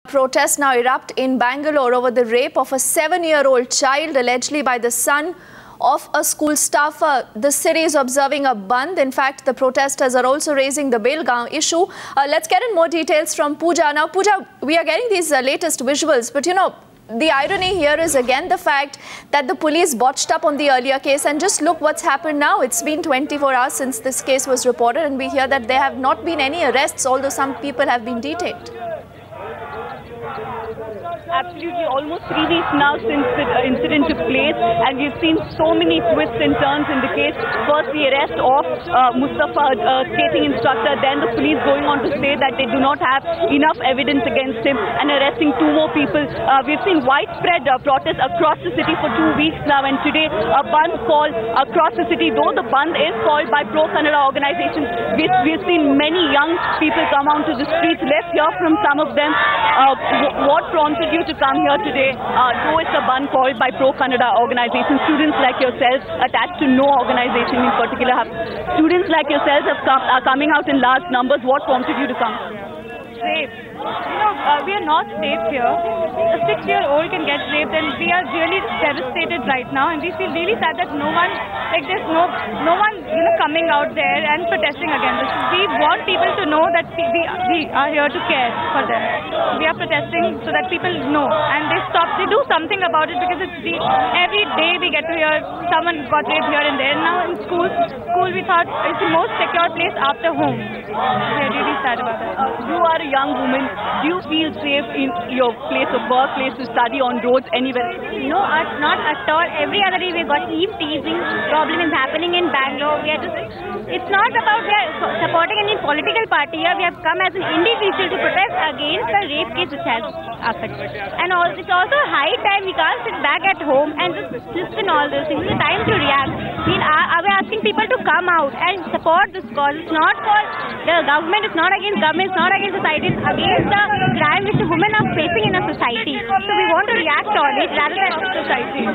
Protests now erupt in Bangalore over the rape of a 7-year-old child, allegedly by the son of a school staffer. The city is observing a bandh. In fact, the protesters are also raising the Belgaum issue. Let's get in more details from Pooja. Now, Pooja, we are getting these latest visuals, but you know, the irony here is again the fact that the police botched up on the earlier case, and just look what's happened now. It's been 24 hours since this case was reported, and we hear that there have not been any arrests, although some people have been detained. Absolutely, almost 3 weeks now since the incident took place, and we've seen so many twists and turns in the case. First, the arrest of Mustafa, skating instructor, then the police going on to say that they do not have enough evidence against him and arresting 2 more people. We've seen widespread protests across the city for 2 weeks now, and today a bandh called across the city. Though the bandh is called by pro-Kannada organizations, we've seen many young people come onto the streets. Let's hear from some of them. What prompted you to come here today? Though it's a bandh called by pro-Kannada organizations, students like yourselves, attached to no organization in particular, students like yourselves are coming out in large numbers. What prompted you to come? Safe. We are not safe here. A 6-year-old can get raped, and we are really devastated right now, and we feel really sad that no one, there's no one, coming out there and protesting against this. We want people to know that we are here to care for them. We are protesting so that people know, and they do something about it, because every day we get to hear someone got raped here and there. Now in school we thought it's the most secure place after home. We are really sad about that. You are a young woman. Do you feel safe in your place of work, place to study, on roads, anywhere? No, not at all. Every other day we got eve teasing. Problem is happening in Bangalore. It's not about we are supporting any political party here. We have come as an individual to protest against the rape case which has occurred. And it's also high time. We can't sit back at home and just listen all those things. It's time to react. We're asking people to come out and support this cause. It's not for the government. It's not against government. It's not against society. It's against the crime which the women are facing in a society. So we want to react on it rather than society.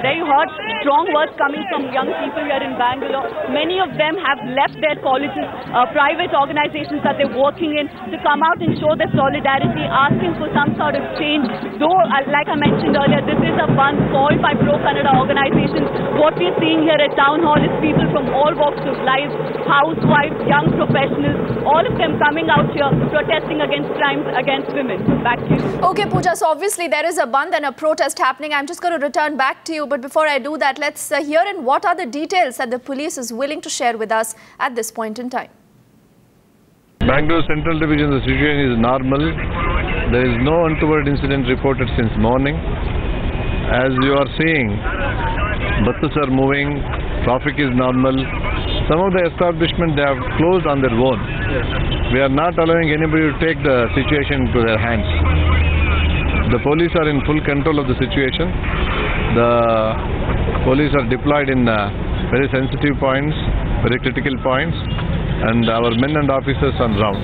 There you heard strong words coming from young people here in Bangalore. Many of them have left their colleges, private organizations that they're working in, to come out and show their solidarity, asking for some sort of change. Though, like I mentioned earlier, this is a bandh called by pro-Kannada organizations. What we're seeing here at Town Hall is people from all walks of life, housewives, young professionals, all of them coming out here protesting against crimes against women. Back to you. Okay, Pooja, so obviously there is a bandh and a protest happening. I'm just going to return back to you, but before I do that, let's hear in what are the details that the police is willing to share with us at this point in time. Bangalore Central Division, the situation is normal. There is no untoward incident reported since morning. As you are seeing, buses are moving, traffic is normal. Some of the establishments, they have closed on their own. We are not allowing anybody to take the situation into their hands. The police are in full control of the situation. The police are deployed in very sensitive points, very critical points, and our men and officers on round.